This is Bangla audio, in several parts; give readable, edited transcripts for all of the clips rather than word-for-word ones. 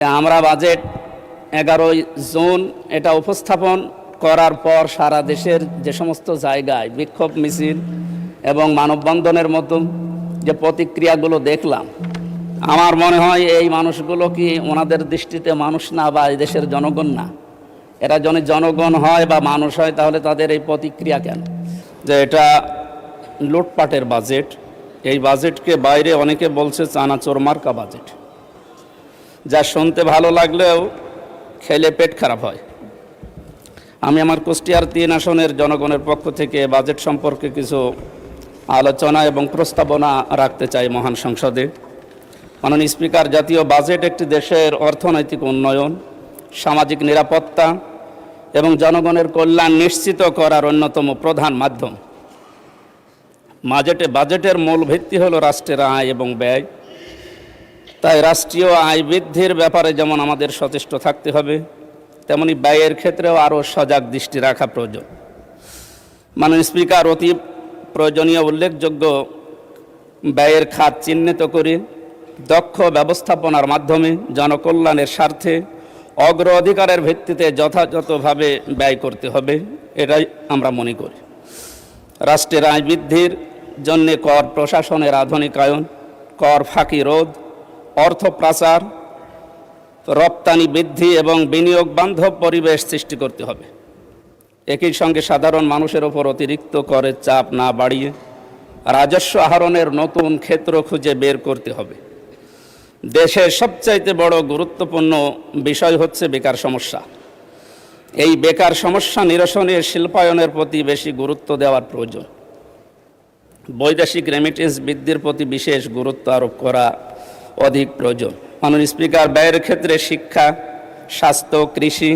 আমরা বাজেট 11 জুন এটা উপস্থাপন করার পর সারা দেশের যে সমস্ত জায়গায় বিক্ষোভ মিছিল এবং মানববন্ধনের মতো যে প্রতিক্রিয়াগুলো দেখলাম, আমার মনে হয় এই মানুষগুলো কি ওনাদের দৃষ্টিতে মানুষ না বা এই দেশের জনগণ না? এরা যদি জনগণ হয় বা মানুষ হয় তাহলে তাদের এই প্রতিক্রিয়া কেন? যে এটা লুটপাটের বাজেট, এই বাজেটকে বাইরে অনেকে বলছে চানাচোর মার্কা বাজেট, যা শুনতে ভালো লাগলেও খেলে পেট খারাপ হয়। আমি আমার কুষ্টিয়ার 3 আসনের জনগণের পক্ষ থেকে বাজেট সম্পর্কে কিছু আলোচনা এবং প্রস্তাবনা রাখতে চাই মহান সংসদে। মাননীয় স্পিকার, জাতীয় বাজেট একটি দেশের অর্থনৈতিক উন্নয়ন, সামাজিক নিরাপত্তা এবং জনগণের কল্যাণ নিশ্চিত করার অন্যতম প্রধান মাধ্যম। বাজেটের মূল ভিত্তি হলো রাষ্ট্রের আয় এবং ব্যয়। তাই রাষ্ট্রীয় আয় বৃদ্ধির ব্যাপারে যেমন আমাদের সচেষ্ট থাকতে হবে, তেমনি ব্যয়ের ক্ষেত্রেও আরও সজাগ দৃষ্টি রাখা প্রয়োজন। মাননীয় স্পিকার, অতি প্রয়োজনীয় উল্লেখযোগ্য ব্যয়ের খাত চিহ্নিত করে দক্ষ ব্যবস্থাপনার মাধ্যমে জনকল্যাণের স্বার্থে অগ্রাধিকারের ভিত্তিতে যথাযথভাবে ব্যয় করতে হবে, এটাই আমরা মনে করি। রাষ্ট্রের আয় বৃদ্ধির জন্য কর প্রশাসনের আধুনিকায়ন, কর ফাঁকি রোধ, অর্থ পাচার, রপ্তানি বৃদ্ধি এবং বিনিয়োগ বান্ধব পরিবেশ সৃষ্টি করতে হবে। একই সঙ্গে সাধারণ মানুষের ওপর অতিরিক্ত করের চাপ না বাড়িয়ে রাজস্ব আহরণের নতুন ক্ষেত্র খুঁজে বের করতে হবে। দেশের সবচাইতে বড় গুরুত্বপূর্ণ বিষয় হচ্ছে বেকার সমস্যা। এই বেকার সমস্যা নিরসনে শিল্পায়নের প্রতি বেশি গুরুত্ব দেওয়ার প্রয়োজন। বৈদেশিক রেমিটেন্স বৃদ্ধির প্রতি বিশেষ গুরুত্ব আরোপ করা অধিক প্রয়োজন। মাননীয় স্পিকার, ব্যয়ের ক্ষেত্রে শিক্ষা, স্বাস্থ্য, কৃষি,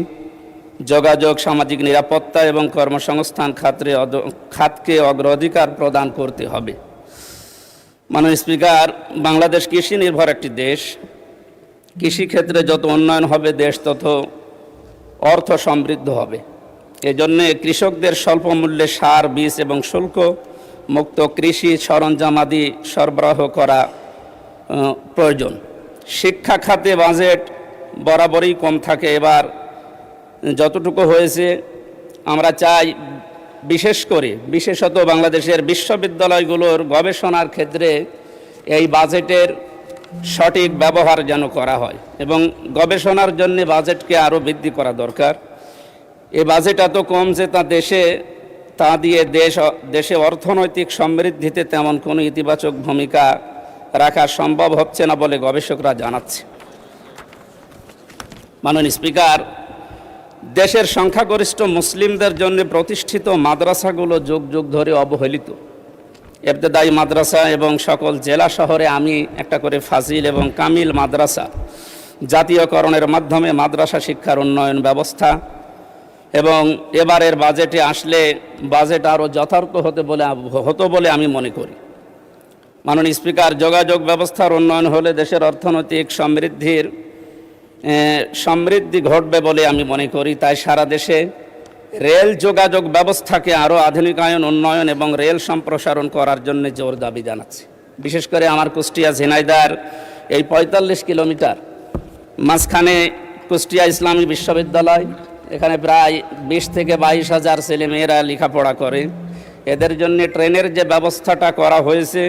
যোগাযোগ, সামাজিক নিরাপত্তা এবং কর্মসংস্থান খাতকে অগ্রাধিকার প্রদান করতে হবে। মাননীয় স্পিকার, বাংলাদেশ কৃষি নির্ভর একটি দেশ। কৃষিক্ষেত্রে যত উন্নয়ন হবে দেশ তত অর্থ সমৃদ্ধ হবে। এজন্যে কৃষকদের স্বল্প মূল্যে সার, বীজ এবং শুল্ক মুক্ত কৃষি সরঞ্জামাদি সরবরাহ করা প্রয়োজন। শিক্ষা খাতে বাজেট বরাবরই কম থাকে, এবার যতটুকু হয়েছে আমরা চাই বিশেষত বাংলাদেশের বিশ্ববিদ্যালয়গুলোর গবেষণার ক্ষেত্রে এই বাজেটের সঠিক ব্যবহার যেন করা হয় এবং গবেষণার জন্য বাজেটকে আরও বৃদ্ধি করা দরকার। এই বাজেট এত কম যে তা দিয়ে দেশে অর্থনৈতিক সমৃদ্ধিতে তেমন কোনো ইতিবাচক ভূমিকা রাখা সম্ভব হচ্ছে না বলে গবেষকরা জানাচ্ছে। মাননীয় স্পিকার, দেশের সংখ্যাগরিষ্ঠ মুসলিমদের জন্য প্রতিষ্ঠিত মাদ্রাসাগুলো যুগ যুগ ধরে অবহেলিত। ইবতেদায়ী মাদ্রাসা এবং সকল জেলা শহরে আমি একটা করে ফাজিল এবং কামিল মাদ্রাসা জাতীয়করণের মাধ্যমে মাদ্রাসা শিক্ষার উন্নয়ন ব্যবস্থা এবং এবারের বাজেটে আসলে বাজেট আরও যথার্থ হতো বলে আমি মনে করি। মাননীয় স্পিকার, যোগাযোগ ব্যবস্থার উন্নয়ন হলে দেশের অর্থনৈতিক সমৃদ্ধি ঘটবে বলে আমি মনে করি। তাই সারা দেশে রেল যোগাযোগ ব্যবস্থাকে আরও আধুনিকায়ন, উন্নয়ন এবং রেল সম্প্রসারণ করার জন্য জোর দাবি জানাচ্ছি। বিশেষ করে আমার কুষ্টিয়া ঝিনাইদহ এই 45 কিলোমিটার মাঝখানে কুষ্টিয়া ইসলামী বিশ্ববিদ্যালয়, এখানে প্রায় 20 থেকে 22 হাজার ছেলেমেয়েরা লেখাপড়া করে। এদের জন্য ট্রেনের যে ব্যবস্থাটা করা হয়েছে,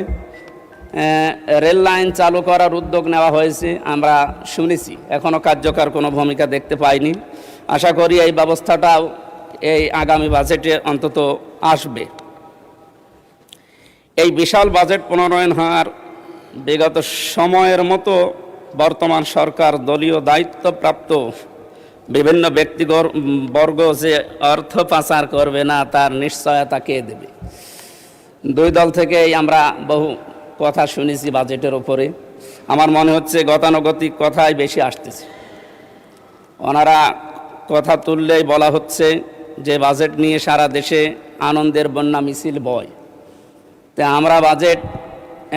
রেল লাইন চালু করার উদ্যোগ নেওয়া হয়েছে, আমরা শুনেছি, এখনও কার্যকর কোনো ভূমিকা দেখতে পাইনি। আশা করি এই ব্যবস্থাটাও এই আগামী বাজেটে অন্তত আসবে। এই বিশাল বাজেট প্রণয়ন হওয়ার বিগত সময়ের মতো বর্তমান সরকার দলীয় দায়িত্বপ্রাপ্ত বিভিন্ন ব্যক্তিবর্গ যে অর্থ পাচার করবে না তার নিশ্চয়তা কে দেবে? দুই দল থেকেই আমরা বহু কথা শুনেছি বাজেটের উপরে। আমার মনে হচ্ছে গতানুগতিক কথাই বেশি আসতেছে। ওনারা কথা তুললেই বলা হচ্ছে যে বাজেট নিয়ে সারা দেশে আনন্দের বন্যা মিছিল বয়। তাই আমরা বাজেট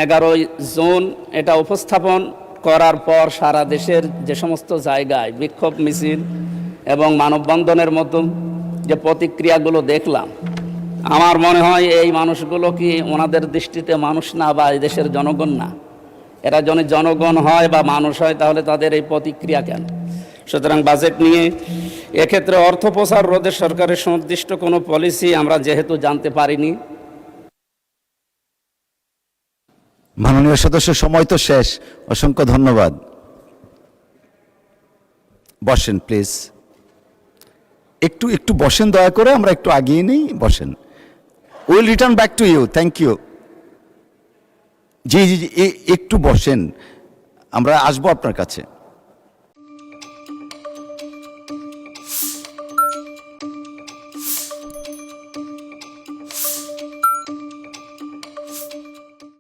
11 জুন এটা উপস্থাপন করার পর সারা দেশের যে সমস্ত জায়গায় বিক্ষোভ মিছিল এবং মানববন্ধনের মতো যে প্রতিক্রিয়াগুলো দেখলাম, আমার মনে হয় এই মানুষগুলো কি ওনাদের দৃষ্টিতে মানুষ না বা এই দেশের জনগণ না? এরা যদি জনগণ হয় বা মানুষ হয় তাহলে তাদের এই প্রতিক্রিয়া কেন? সুতরাং বাজেট নিয়ে এক্ষেত্রে অর্থ প্রচার রোধে সরকারের সুনির্দিষ্ট কোনো পলিসি আমরা যেহেতু জানতে পারিনি। মাননীয় সদস্য, সময় তো শেষ। অসংখ্য ধন্যবাদ। বসেন প্লিজ, একটু একটু বসেন দয়া করে, আমরা একটু আগিয়ে নিই, বসেন। Will return back to you, thank you. জি জি জি, একটু বসেন, আমরা আসবো আপনার কাছে।